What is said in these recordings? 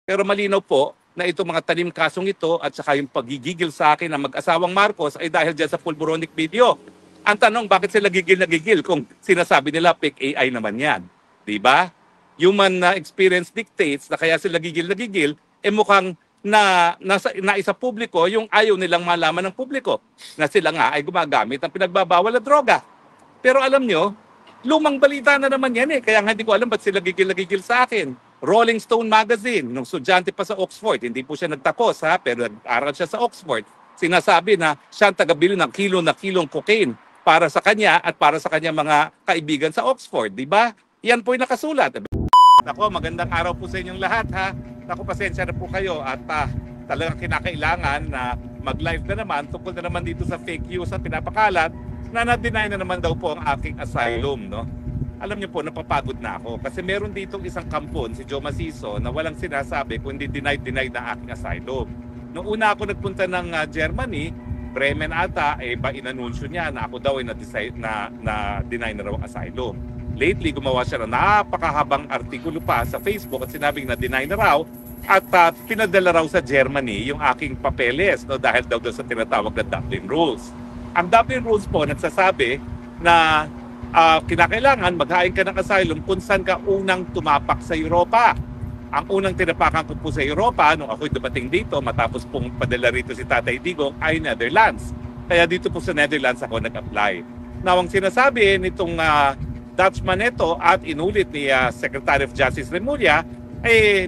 Pero malinaw po na itong mga tanim kasong ito at saka yung pagigigil sa akin ng mag-asawang Marcos ay dahil dyan sa pulboronic video. Ang tanong, bakit sila gigil na gigil kung sinasabi nila fake AI naman yan? Di ba? Human experience dictates na kaya sila gigil na gigil, mukhang naisa publiko yung ayaw nilang malaman ng publiko na sila nga ay gumagamit ng pinagbabawal na droga. Pero alam nyo, lumang balita na naman yan kaya nga hindi ko alam ba't sila gigil na gigil sa akin. Rolling Stone Magazine, nung estudyante pa sa Oxford, hindi po siya nagtapos pero nag-aral siya sa Oxford, sinasabi na siya ang taga-bili ng kilong cocaine para sa kanya at para sa kanya mga kaibigan sa Oxford, di ba? Yan po yung nakasulat. Ako, magandang araw po sa inyong lahat ha. Ako, pasensya na po kayo at talagang kinakailangan na mag-live na naman tungkol na naman dito sa fake news at pinapakalat na na-deny na naman daw po ang aking asylum, no? Alam niyo po, napapagod na ako kasi meron ditong isang kampon, si Joe Maciso, na walang sinasabi kundi denied na aking asylum. Noong una ako nagpunta ng Germany, Bremen ata, inanunsyo niya na ako daw ay na-deny na raw ang asylum. Lately, gumawa siya ng napakahabang artikulo pa sa Facebook at sinabing na-deny na raw at pinadala raw sa Germany yung aking papeles, no, dahil daw sa tinatawag na Dublin Rules. Ang Dublin Rules po nagsasabi na kinakailangan maghain ka ng asylum kung saan ka unang tumapak sa Europa. Ang unang tinapakan ko po sa Europa nung ako'y dumating dito matapos pong padala rito si Tatay Digong ay Netherlands. Kaya dito po sa Netherlands ako nag-apply. Now ang sinasabi nitong Dutchman ito at inulit ni Secretary of Justice Remulla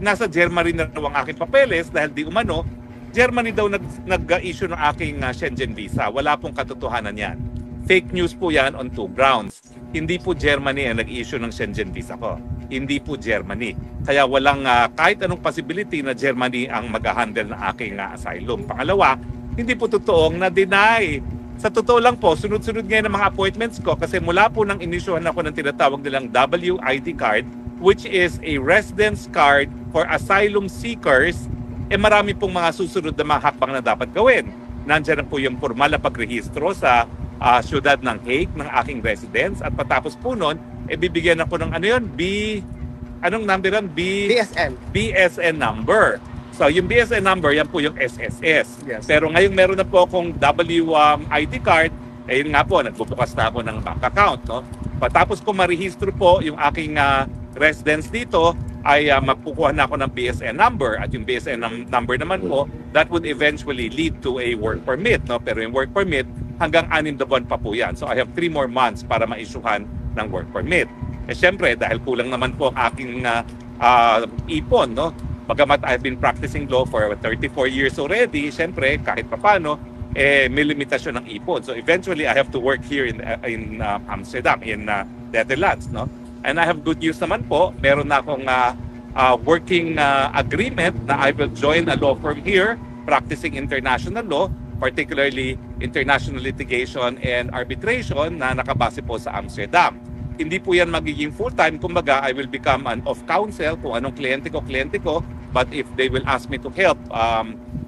nasa Germany na raw ang aking papeles dahil di umano Germany daw nag-issue ng aking Schengen visa. Wala pong katotohanan yan. Fake news po yan on two grounds. Hindi po Germany ang nag-issue ng Schengen visa ko. Hindi po Germany. Kaya walang kahit anong possibility na Germany ang mag-handle ng aking asylum. Pangalawa, hindi po totoong na-deny. Sa totoo lang po, sunod-sunod ngayon ang mga appointments ko kasi mula po nang inisyuhan ako ng tinatawag nilang WID card, which is a residence card for asylum seekers, marami pong mga susunod na mga hakbang na dapat gawin. Nandiyan po yung formal na pagrehistro sa siyudad ng Hague ng aking residence at patapos po nun, bibigyan ako ng anong number yan? BSN number. So yung BSN number, yan po yung SSS. Yes. Pero ngayon meron na po akong WID card, yun nga po, nagbubukas na ako ng bank account. No? Patapos ko marehistro po yung aking residence dito, ay magkukuha na ako ng BSN number at yung BSN number naman po, that would eventually lead to a work permit. No? Pero yung work permit, hanggang 6 na buwan pa po yan. So I have 3 more months para ma-issuehan ng work permit. Siyempre, dahil kulang naman po ang aking ipon, no? Bagamat I've been practicing law for 34 years already, siyempre, kahit papano, may limitasyon ng ipon. So eventually, I have to work here in Amsterdam, in Netherlands, no? And I have good news naman po. Meron na akong working agreement na I will join a law firm here, practicing international law, particularly international litigation and arbitration na nakabase po sa Amsterdam. Hindi po yan magiging full-time. Kumbaga, I will become an off-counsel kung anong kliyente ko. But if they will ask me to help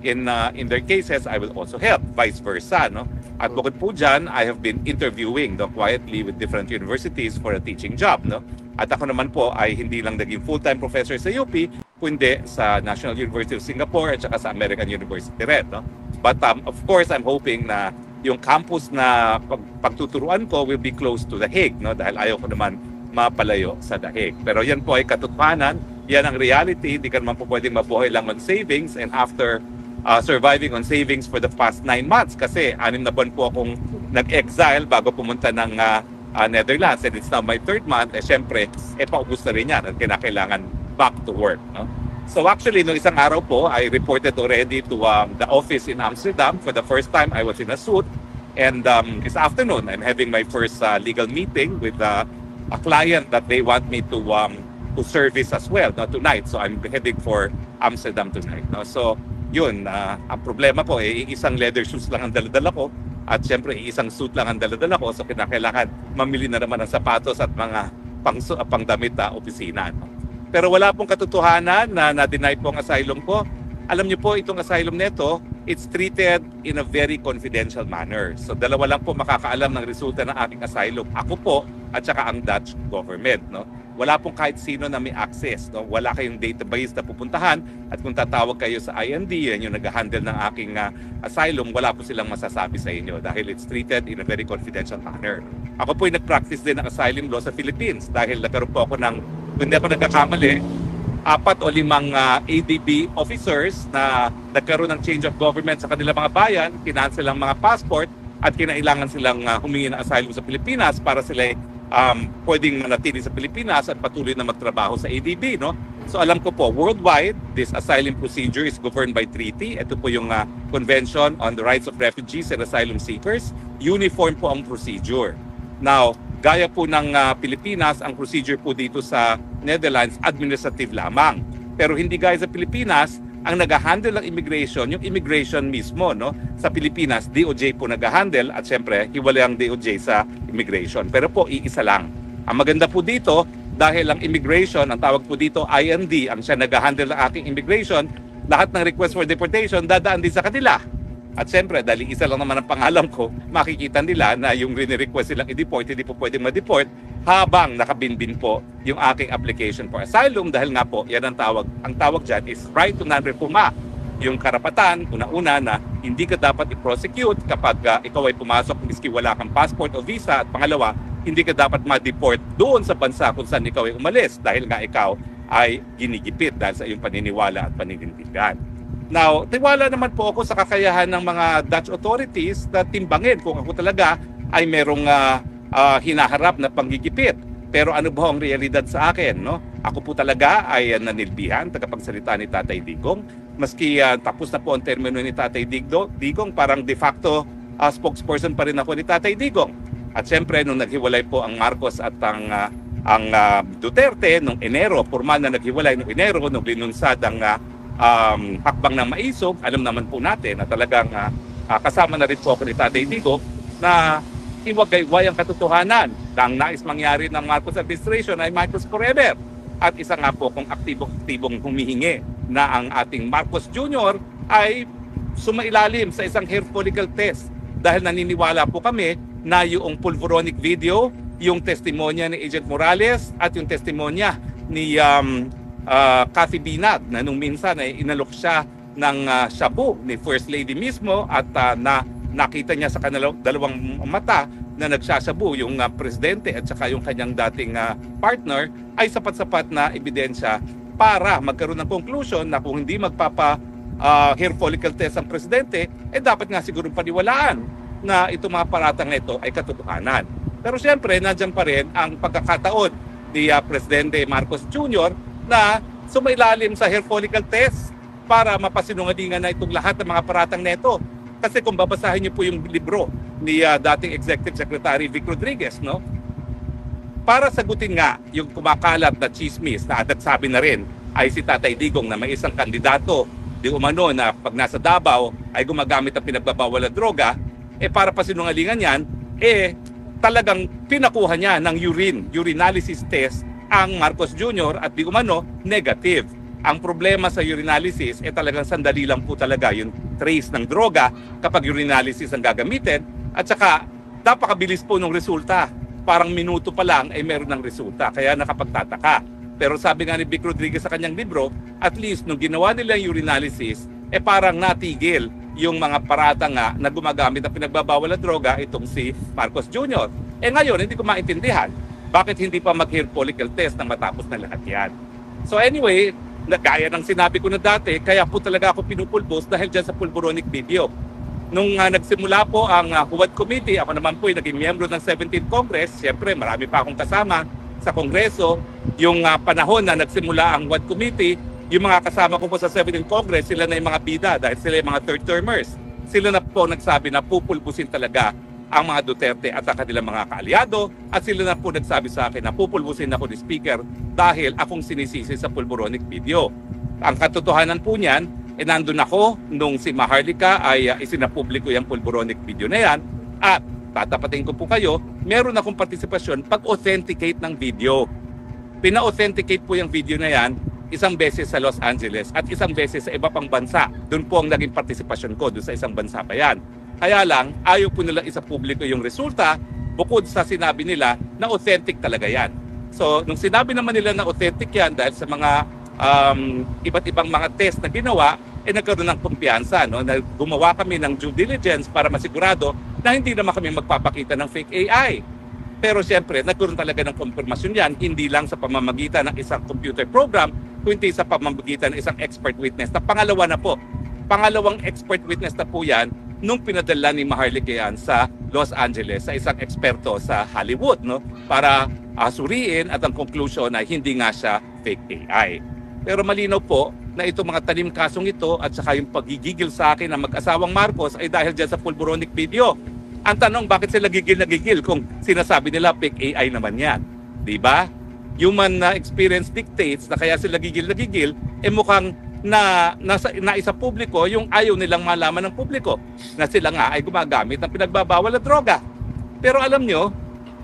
in their cases, I will also help. Vice versa. No? At bukod po dyan, I have been interviewing quietly with different universities for a teaching job. No? At ako naman po ay hindi lang naging full-time professor sa UP, kundi sa National University of Singapore at saka sa American University rin. No? But of course, I'm hoping na yung campus na pagtuturuan ko will be close to The Hague, no? Dahil ayaw ko naman mapalayo sa The Hague. Pero yan po ay katotohanan, yan ang reality, hindi ka naman po pwedeng mabuhay lang on savings and after surviving on savings for the past 9 months kasi 6 na buwan po akong nag-exile bago pumunta ng Netherlands and it's now my 3rd month, syempre, paubos na rin yan at kinakailangan back to work, no? So actually, no isang araw po, I reported already to the office in Amsterdam. For the first time, I was in a suit. And this afternoon, I'm having my first legal meeting with a client that they want me to service as well tonight. So I'm heading for Amsterdam tonight. No? So yun, ang problema ko, isang leather shoes lang ang daladala ko. At syempre, isang suit lang ang daladala ko. So kinakailangan mamili na naman ng sapatos at mga pangdamit na opisina. No? Pero wala pong katotohanan na na-deny po ang asylum ko. Alam niyo po, itong asylum nito, it's treated in a very confidential manner. So dalawa lang po makakaalam ng resulta ng aking asylum. Ako po at saka ang Dutch government. No? wala pong kahit sino na may access. No? Wala kayong database na pupuntahan at kung tatawag kayo sa IND, yan yung nag-handle ng aking asylum, wala po silang masasabi sa inyo dahil it's treated in a very confidential manner. Ako po ay nag-practice din ng asylum law sa Philippines dahil nagkaroon po ako ng, kung hindi ako nagkakamali, 4 o 5 ADB officers na nagkaroon ng change of government sa kanilang mga bayan, kinancel ang mga passport at kinailangan silang humingi ng asylum sa Pilipinas para sila pwedeng manatili sa Pilipinas at patuloy na magtrabaho sa ADB. No? So alam ko po, worldwide, this asylum procedure is governed by treaty. Ito po yung Convention on the Rights of Refugees and Asylum Seekers. Uniform po ang procedure. Now, gaya po ng Pilipinas, ang procedure po dito sa Netherlands, administrative lamang. Pero hindi gaya sa Pilipinas, ang nag-handle ng immigration, yung immigration mismo, no? Sa Pilipinas, DOJ po nag-handle at syempre, hiwalay ang DOJ sa immigration. Pero po, iisa lang. Ang maganda po dito, dahil ang immigration, ang tawag po dito, IND, ang siya nag-handle ng aking immigration, lahat ng request for deportation, dadaan din sa kanila. At syempre, dahil isa lang naman ang pangalan ko, makikita nila na yung rini-request silang i-deport, hindi po pwedeng ma-deport habang nakabinbin po yung aking application for asylum dahil nga po, yan ang tawag. Ang tawag dyan is right to non-refoulement. Yung karapatan, una-una na hindi ka dapat i-prosecute kapag ikaw ay pumasok miski wala kang passport o visa. At pangalawa, hindi ka dapat ma-deport doon sa bansa kung saan ikaw ay umalis dahil nga ikaw ay ginigipit dahil sa iyong paniniwala at paninindigan. Now, tiwala naman po ako sa kakayahan ng mga Dutch authorities na timbangin kung ako talaga ay merong hinaharap na panggigipit. Pero ano ba ang realidad sa akin? No? Ako po talaga ay nanilbihan, tagapagsalita ni Tatay Digong. Maski tapos na po ang termino ni Tatay Digong, parang de facto spokesperson pa rin ako ni Tatay Digong. At siyempre, nung naghiwalay po ang Marcos at ang Duterte, nung Enero, formal na naghiwalay nung Enero, nung linunsad ang hakbang ng maisog, alam naman po natin na talagang kasama na rin po ako ni Tatay Digong na iwagayway ang katotohanan na ang nais mangyari ng Marcos administration ay Marcos forever. At isa nga po kung aktibong humihingi na ang ating Marcos Jr. ay sumailalim sa isang hair follicle test dahil naniniwala po kami na yung pulveronic video, yung testimonya ni Agent Morales at yung testimonya ni Cathy Binag na nung minsan ay inalok siya ng shabu ni First Lady mismo at nakita niya sa kanilang dalawang mata na nagsashabu yung presidente at saka yung kanyang dating partner ay sapat-sapat na ebidensya para magkaroon ng conclusion na kung hindi hair follicle test ang presidente, dapat nga siguro paniwalaan na itong mga paratang na ito ay katotohanan. Pero siyempre, nandiyan pa rin ang pagkakataon ni Presidente Marcos Jr. na sumailalim sa hair follicle test para mapasinungalingan na itong lahat ng mga paratang neto. Kasi kung babasahin niyo po yung libro ni dating Executive Secretary Vic Rodriguez, no? Para sagutin nga yung kumakalat na chismis na nagsabi na rin ay si Tatay Digong na may isang kandidato di umano na pag nasa Davao ay gumagamit ng pinagbabawal na droga, para pasinungalingan yan, talagang pinakuha niya ng urinalysis test ang Marcos Jr. at di umano negative. Ang problema sa urinalysis talagang sandali lang po talaga yung trace ng droga kapag urinalysis ang gagamitin at saka napakabilis po ng resulta. Parang minuto pa lang ay meron ng resulta kaya nakapagtataka. Pero sabi nga ni Vic Rodriguez sa kanyang libro, at least nung ginawa nila yung urinalysis, parang natigil yung mga parata nga na gumagamit ng pinagbabawal na droga itong si Marcos Jr. Ngayon, hindi ko maintindihan bakit hindi pa mag-hair follicle test na matapos na lahat yan. So anyway, gaya ng sinabi ko na dati, kaya po talaga ako pinupulbos dahil dyan sa pulveronic video. Nung nagsimula po ang Huwad Committee, ako naman po ay naging miyembro ng 17th Congress. Siyempre, marami pa akong kasama sa Kongreso. Yung panahon na nagsimula ang Huwad Committee, yung mga kasama ko po sa 17th Congress, sila na yung mga bida dahil sila yung mga third-termers. Sila na po nagsabi na pupulbusin talaga ang mga Duterte at ang kanilang mga kaalyado at sila na po nagsabi sa akin na pupulbusin ako ni Speaker dahil akong sinisisi sa pulveronic video. Ang katotohanan po niyan, nandun ako nung si Maharlika ay isinapubliko yung pulveronic video na yan at tatapatin ko po kayo, meron akong partisipasyon pag-authenticate ng video. Pina-authenticate po yung video na yan isang beses sa Los Angeles at isang beses sa iba pang bansa. Doon po ang naging partisipasyon ko, doon sa isang bansa pa yan. Kaya lang, ayaw po nilang isa publiko yung resulta bukod sa sinabi nila na authentic talaga yan. So, nung sinabi naman nila na authentic yan dahil sa mga iba't ibang mga test na ginawa, nagkaroon ng kumpiyansa. No? Na gumawa kami ng due diligence para masigurado na hindi naman kami magpapakita ng fake AI. Pero siyempre, nagkaroon talaga ng konfirmasyon yan, hindi lang sa pamamagitan ng isang computer program, kundi sa pamamagitan ng isang expert witness. Na pangalawa na po, pangalawang expert witness na po yan nung pinadala ni Maharlika yan sa Los Angeles sa isang eksperto sa Hollywood, no? Para suriin at ang conclusion ay hindi nga siya fake AI. Pero malinaw po na itong mga tanim kasong ito at saka yung pagigigil sa akin ng mag-asawang Marcos ay dahil dyan sa pulboronic video. Ang tanong, bakit sila gigil na gigil kung sinasabi nila fake AI naman yan? Diba? Human experience dictates na kaya sila gigil na gigil, mukhang naisa publiko yung ayaw nilang malaman ng publiko na sila nga ay gumagamit ng pinagbabawal na droga. Pero alam nyo,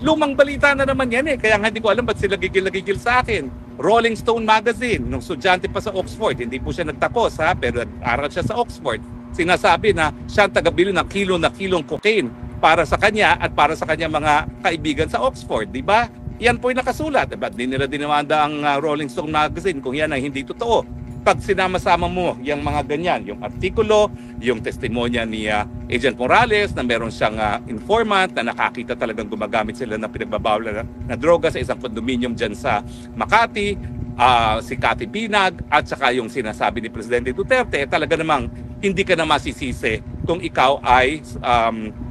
lumang balita na naman yan kaya nga hindi ko alam ba't sila gigil na gigil sa akin. Rolling Stone Magazine, nung estudyante pa sa Oxford, hindi po siya nagtapos pero nag-aral siya sa Oxford, sinasabi na siya ang taga-bili ng kilong cocaine para sa kanya at para sa kanya mga kaibigan sa Oxford, di ba? Yan po yung nakasulat. Ba't di nila dinawanda ang Rolling Stone Magazine kung yan ay hindi totoo? Pag sinama-sama mo yung mga ganyan, yung artikulo, yung testimonya ni Agent Morales na meron siyang informant na nakakita talagang gumagamit sila ng pinagbabawal na droga sa isang condominium dyan sa Makati, si Cathy Binag at saka yung sinasabi ni Presidente Duterte, talaga namang hindi ka na masisisi kung ikaw ay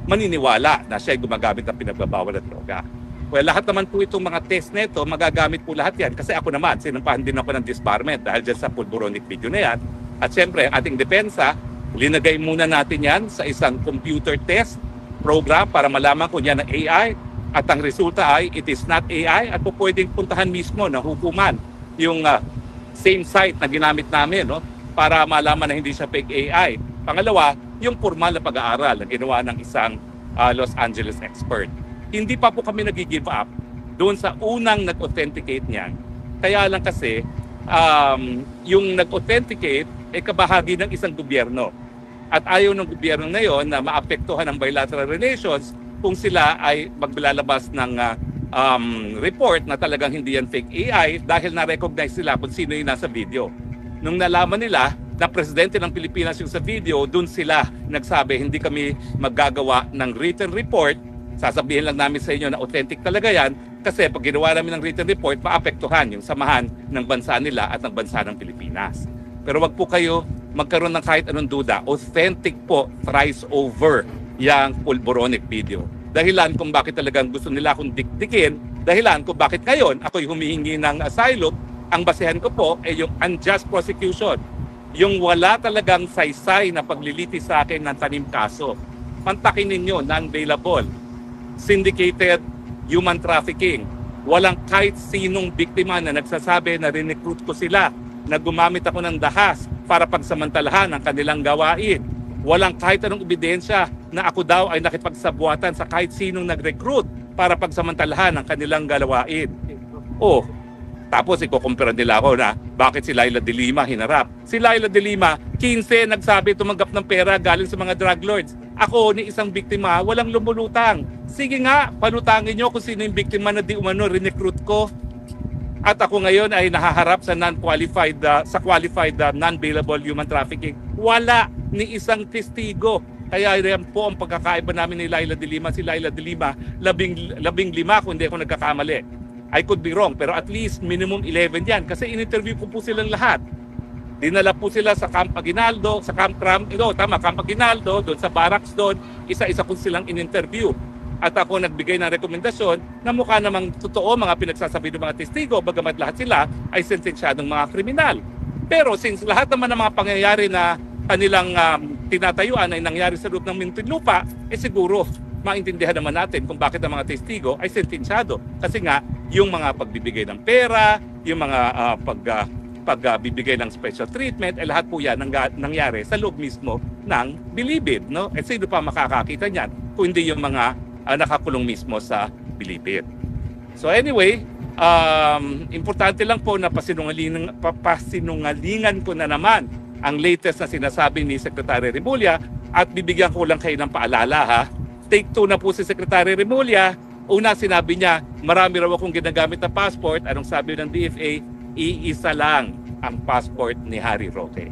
maniniwala na siya ay gumagamit ng pinagbabawal na droga. Well, lahat naman po itong mga test nito, magagamit po lahat yan. Kasi ako naman, sinampahan din ako ng disbarment dahil dyan sa pulboronic video na yan. At syempre, ating depensa, linagay muna natin yan sa isang computer test program para malaman kung yan ang AI. At ang resulta ay, it is not AI at po pwedeng puntahan mismo ng hukuman yung same site na ginamit namin, no? Para malaman na hindi siya fake AI. Pangalawa, yung formal na pag-aaral na ginawa ng isang Los Angeles expert. Hindi pa po kami nag-give up doon sa unang nag-authenticate niyan. Kaya lang kasi, yung nag-authenticate ay kabahagi ng isang gobyerno. At ayaw ng gobyerno na yon na maapektuhan ang bilateral relations kung sila ay maglalabas ng report na talagang hindi yan fake AI dahil na-recognize sila kung sino yung nasa video. Nung nalaman nila na presidente ng Pilipinas yung sa video, doon sila nagsabi, hindi kami maggagawa ng written report. Sasabihin lang namin sa inyo na authentic talaga yan kasi pag ginawa namin ng written report, maapektuhan yung samahan ng bansa nila at ng bansa ng Pilipinas. Pero wag po kayo magkaroon ng kahit anong duda. Authentic po, thrice over yung pulboronic video. Dahilan kung bakit talagang gusto nila akong dikdikin, dahilan kung bakit ngayon ako'y humihingi ng asylum, ang basehan ko po ay yung unjust prosecution. Yung wala talagang saysay na paglilitis sa akin ng tanim kaso. Pantakin ninyo, non-bailable. Syndicated human trafficking. Walang kahit sinong biktima na nagsasabi na rinecruit ko sila, na gumamit ako ng dahas para pagsamantalahan ang kanilang gawain. Walang kahit anong ebidensya na ako daw ay nakipagsabuatan sa kahit sinong nag-recruit para pagsamantalahan ang kanilang gawain. Tapos ikukumpira nila ako na bakit si Laila de Lima hinarap. Si Laila de Lima, 15 nagsabi tumanggap ng pera galing sa mga drug lords. Ako ni isang biktima, walang lumulutang. Sige nga, palutangin nyo kung sino yung biktima na di umano rinecruit ko. At ako ngayon ay nahaharap sa qualified non-bailable human trafficking. Wala ni isang testigo. Kaya yan po ang pagkakaiba namin ni Laila de Lima. Si Laila de Lima, 15 kung hindi ako nagkakamali. I could be wrong, pero at least minimum 11 yan. Kasi in-interview ko po silang lahat. Dinala po sila sa Camp Aguinaldo, Camp Aguinaldo, doon sa barracks doon. Isa-isa po silang in-interview. At ako nagbigay ng rekomendasyon na mukha namang totoo mga pinagsasabi ng mga testigo, bagamat lahat sila ay sentensyadong mga kriminal. Pero since lahat naman ng mga pangyayari na kanilang tinatayuan ay nangyari sa loob ng Muntinlupa, siguro maintindihan naman natin kung bakit ang mga testigo ay sentensyado. Kasi nga, yung mga pagbibigay ng pera, yung mga pagbibigay ng special treatment, lahat po yan nangyari sa loob mismo ng Bilibid. No? Sino pa makakakita niyan kung hindi yung mga nakakulong mismo sa Bilibid. So anyway, importante lang po na pasinungalingan ko na naman ang latest na sinasabi ni Secretary Remulla at bibigyan ko lang kayo ng paalala ha. Take 2 na po si Secretary Remulla Una, sinabi niya, marami raw akong ginagamit na passport. Anong sabi ng DFA? Iisa lang ang passport ni Harry Roque.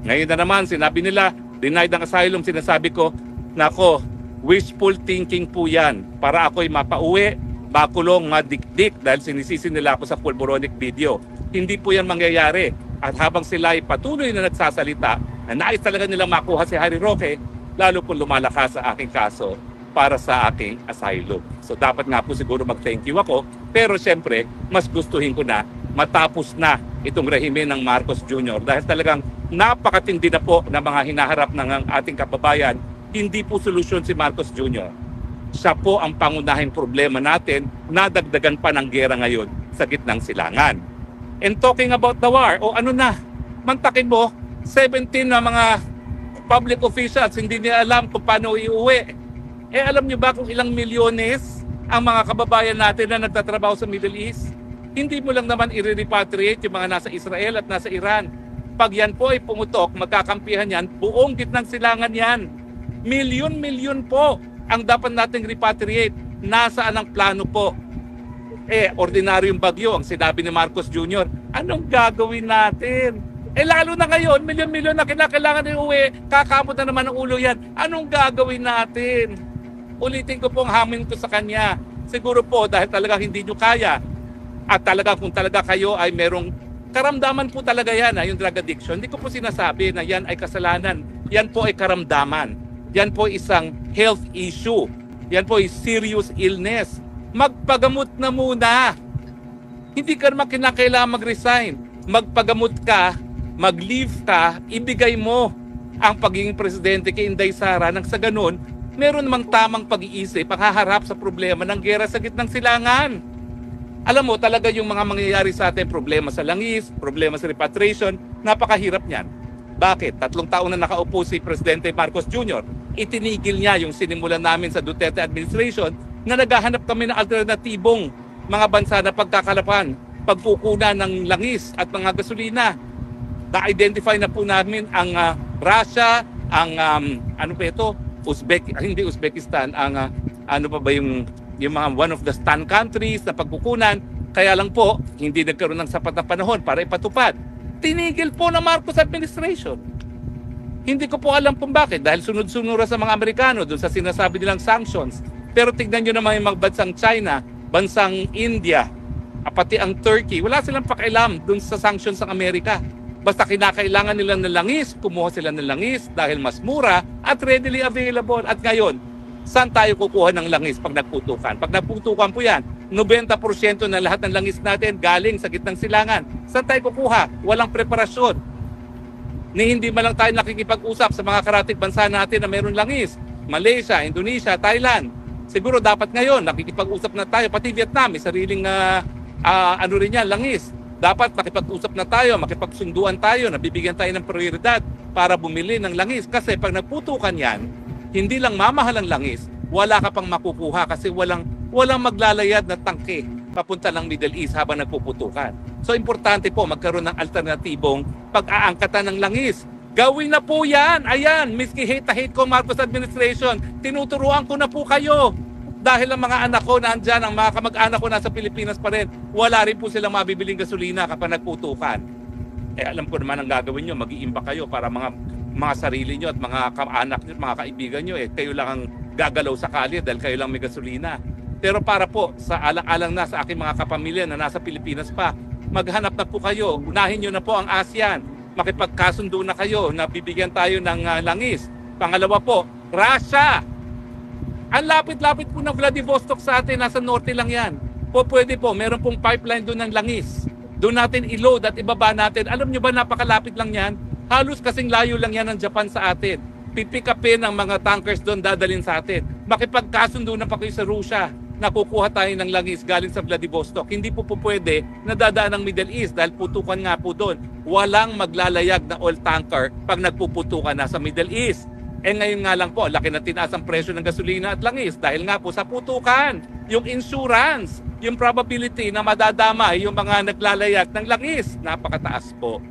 Ngayon na naman, sinabi nila, denied ang asylum. Sinasabi ko, nako, wishful thinking po yan. Para ako'y mapauwi, makulong, madikdik dahil sinisisi nila ako sa pulboronic video. Hindi po yan mangyayari. At habang sila ay patuloy na nagsasalita, na nais talaga nilang makuha si Harry Roque, lalo po lumalakas sa aking kaso para sa aking asylum. So dapat nga po siguro mag-thank you ako. Pero siyempre, mas gustuhin ko na matapos na itong rehime ng Marcos Jr. Dahil talagang napakatindi na po na mga hinaharap ng ating kababayan. Hindi po solusyon si Marcos Jr. Siya po ang pangunahing problema natin, nadagdagan pa ng gera ngayon sa gitnang silangan. And talking about the war, o ano na, mantakin mo, 17 na mga public officials, hindi niya alam kung paano iuwi. Eh alam niyo ba kung ilang milyones ang mga kababayan natin na nagtatrabaho sa Middle East? Hindi mo lang naman i-repatriate yung mga nasa Israel at nasa Iran. Pag yan po ay pumutok, magkakampihan yan, buong gitnang silangan yan. Milyon-milyon po ang dapat nating repatriate. Nasaan ang plano po? Eh, ordinaryong bagyo, ang sinabi ni Marcos Jr., anong gagawin natin? Eh lalo na ngayon, milyon-milyon na kinakailangan iuwi, kakamot na naman ang ulo yan. Anong gagawin natin? Ulitin ko po ang hamin ko sa kanya. Siguro po dahil talaga hindi nyo kaya. At talaga kung talaga kayo ay merong karamdaman po talaga yan, yung drug addiction. Hindi ko po sinasabi na yan ay kasalanan. Yan po ay karamdaman. Yan po isang health issue. Yan po ay serious illness. Magpagamot na muna. Hindi ka naman kinakailangan mag-resign. Magpagamot ka, mag-leave ka, ibigay mo ang pagiging presidente kay Inday Sara nang sa ganun, meron namang tamang pag-iisip ang haharap sa problema ng gera sa gitnang silangan. Alam mo, talaga yung mga mangyayari sa atin, problema sa langis, problema sa repatriation, napakahirap niyan. Bakit? 3 taon na nakaupo si Presidente Marcos Jr. Itinigil niya yung sinimulan namin sa Duterte administration na naghahanap kami ng alternatibong mga bansa na pagkakalapan, pagkukunan ng langis at mga gasolina. Na-identify na po namin ang Russia, ang ano pa ito? Hindi Uzbekistan, ang ano pa ba yung mga one of the STAN countries na pagkukunan. Kaya lang po, hindi nagkaroon ng sapat na panahon para ipatupad. Tinigil po ng Marcos administration. Hindi ko po alam kung bakit. Dahil sunod-sunura sa mga Amerikano doon sa sinasabi nilang sanctions. Pero tignan nyo naman yung mga bansang China, bansang India, pati ang Turkey. Wala silang pakialam doon sa sanctions ng Amerika. Basta kinakailangan nila ng langis, kumuha sila ng langis dahil mas mura at readily available. At ngayon, saan tayo kukuha ng langis pag nagputukan? Pag nagputukan po yan, 90% na lahat ng langis natin galing sa gitnang silangan. Saan tayo kukuha? Walang preparasyon. Ni hindi man lang tayo nakikipag-usap sa mga karatig bansa natin na mayroon langis. Malaysia, Indonesia, Thailand. Siguro dapat ngayon nakikipag-usap na tayo. Pati Vietnam, may sariling ano rin yan, langis. Dapat makipag-usap na tayo, makipagsunduan tayo, nabibigyan tayo ng prioridad para bumili ng langis. Kasi pag nagputukan yan, hindi lang mamahal ang langis, wala ka pang makukuha kasi walang maglalayad na tangke papunta ng Middle East habang nagpuputukan. So importante po magkaroon ng alternatibong pag-aangkatan ng langis. Gawin na po yan. Ayan, miski hate na hate ko Marcos administration, tinuturuan ko na po kayo. Dahil ang mga anak ko nandyan, ang mga kamag-anak ko nasa Pilipinas pa rin, wala rin po silang mabibiling gasolina kapag nagputukan. Eh alam ko naman ang gagawin nyo, mag-iimba kayo para mga sarili nyo at mga kaanak nyo, mga kaibigan nyo, kayo lang ang gagalaw sa kalye dahil kayo lang may gasolina. Pero para po sa alang-alang na sa aking mga kapamilya na nasa Pilipinas pa, maghanap na po kayo, unahin nyo na po ang ASEAN, makipagkasundo na kayo na bibigyan tayo ng langis. Pangalawa po, Russia. Ang lapit-lapit po ng Vladivostok sa atin, nasa norte lang yan. Pwede po, meron pong pipeline doon ng langis. Doon natin i-load at ibaba natin. Alam nyo ba, napakalapit lang yan? Halos kasing layo lang yan ng Japan sa atin. Pipikapin ang mga tankers doon, dadalhin sa atin. Makipagkasundo na pa kayo sa Russia. Nakukuha tayo ng langis galing sa Vladivostok. Hindi po pwede na dadaan ng Middle East dahil putukan nga po doon. Walang maglalayag na oil tanker pag nagpuputukan na sa Middle East. Ngayon nga lang po, laki na tinaas ang presyo ng gasolina at langis dahil nga po sa putukan. Yung insurance, yung probability na madadama yung mga naglalayag ng langis, napakataas po.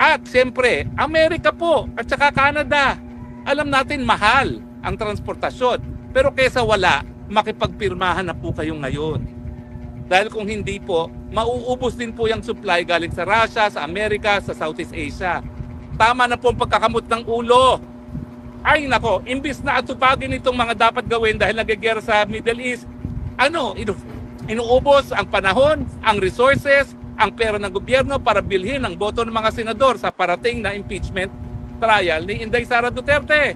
At siyempre, Amerika po at saka Canada. Alam natin mahal ang transportasyon. Pero kesa wala, makipagpirmahan na po kayo ngayon. Dahil kung hindi po, mauubos din po yung supply galing sa Russia, sa Amerika, sa Southeast Asia. Tama na po ang pagkakamot ng ulo. Ay nako, imbis na atupagin itong mga dapat gawin dahil nagigera sa Middle East, inuubos ang panahon, ang resources, ang pera ng gobyerno para bilhin ang boto ng mga senador sa parating na impeachment trial ni Inday Sara Duterte.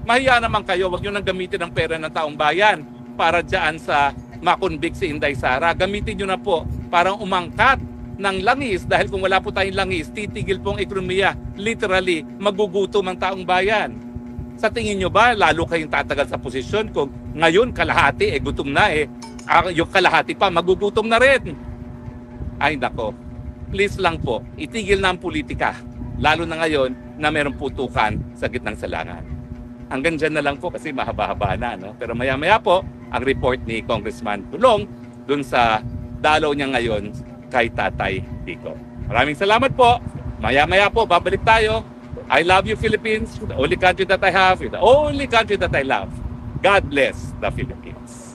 Mahiya naman kayo, wag nyo nang gamitin ang pera ng taong bayan para dyan sa makonvict si Inday Sara. Gamitin nyo na po para umangkat ng langis dahil kung wala po tayong langis, titigil pong ekonomiya. Literally, magugutom ang taong bayan. Sa tingin nyo ba, lalo kayong tatagal sa posisyon kung ngayon kalahati, gutom na yung kalahati pa, magugutom na rin. Ay nako, please lang po, itigil na ang politika. Lalo na ngayon na mayroong putukan sa gitnang salangan. Hanggang dyan na lang po kasi mahaba-haba na. No? Pero maya-maya po, ang report ni Congressman Tulong dun sa dalaw niya ngayon kay Tatay Tico. Maraming salamat po. Maya-maya po, babalik tayo. I love you, Philippines. The only country that I have, the only country that I love. God bless the Philippines.